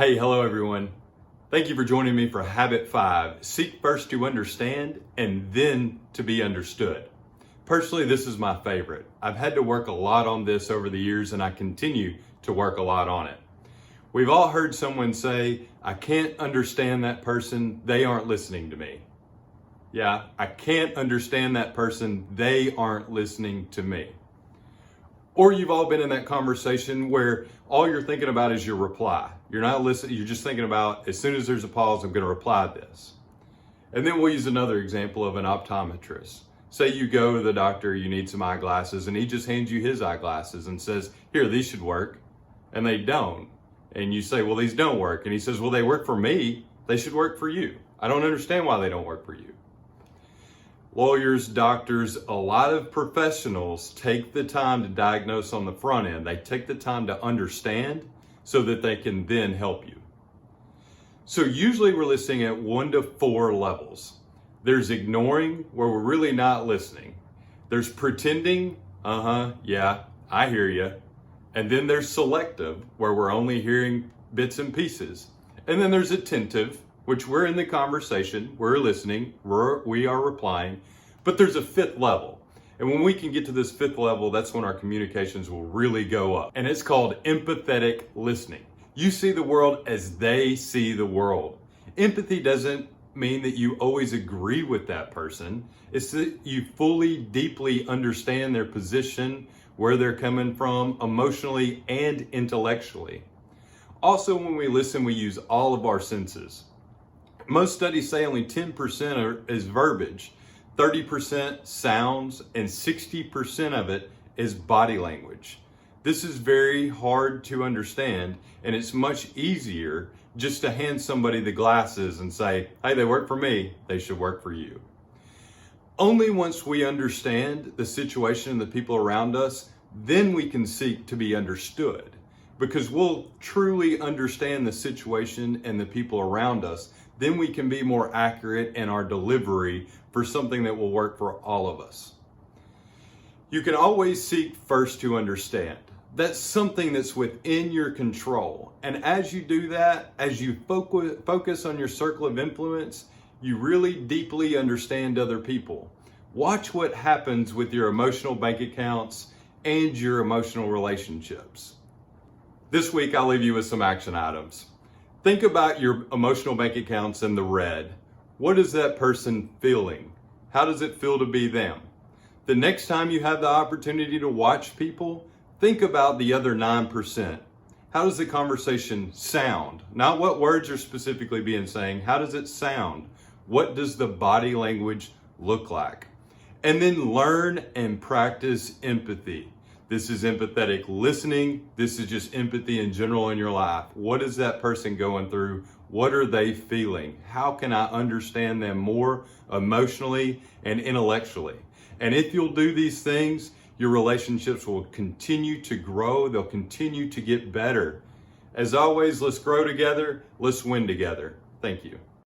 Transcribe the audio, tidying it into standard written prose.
Hey, hello everyone. Thank you for joining me for Habit 5. Seek first to understand and then to be understood. Personally, this is my favorite. I've had to work a lot on this over the years and I continue to work a lot on it. We've all heard someone say, I can't understand that person, they aren't listening to me. Yeah, I can't understand that person, they aren't listening to me. Or you've all been in that conversation where all you're thinking about is your reply. You're not listening, you're just thinking about, as soon as there's a pause, I'm going to reply this. And then we'll use another example of an optometrist. Say you go to the doctor, you need some eyeglasses, and he just hands you his eyeglasses and says, here, these should work. And they don't. And you say, well, these don't work. And he says, well, they work for me. They should work for you. I don't understand why they don't work for you. Lawyers, doctors, a lot of professionals take the time to diagnose on the front end. They take the time to understand so that they can then help you. So usually we're listening at 1 to 4 levels. There's ignoring, where we're really not listening. There's pretending, yeah, I hear you. And then there's selective, where we're only hearing bits and pieces. And then there's attentive, which we're in the conversation, we're listening, we are replying, but there's a 5th level. And when we can get to this 5th level, that's when our communications will really go up. And it's called empathetic listening. You see the world as they see the world. Empathy doesn't mean that you always agree with that person. It's that you fully, deeply understand their position, where they're coming from, emotionally and intellectually. Also, when we listen, we use all of our senses. Most studies say only 10% is verbiage, 30% sounds, and 60% of it is body language. This is very hard to understand, and it's much easier just to hand somebody the glasses and say, hey, they work for me, they should work for you. Only once we understand the situation and the people around us, then we can seek to be understood, because we'll truly understand the situation and the people around us. Then we can be more accurate in our delivery for something that will work for all of us. You can always seek first to understand. That's something that's within your control. And as you do that, as you focus on your circle of influence, you really deeply understand other people. Watch what happens with your emotional bank accounts and your emotional relationships. This week, I'll leave you with some action items. Think about your emotional bank accounts in the red. What is that person feeling? How does it feel to be them? The next time you have the opportunity to watch people, think about the other 9%. How does the conversation sound? Not what words are specifically being saying. How does it sound? What does the body language look like? And then learn and practice empathy. This is empathetic listening. This is just empathy in general in your life. What is that person going through? What are they feeling? How can I understand them more emotionally and intellectually? And if you'll do these things, your relationships will continue to grow. They'll continue to get better. As always, let's grow together. Let's win together. Thank you.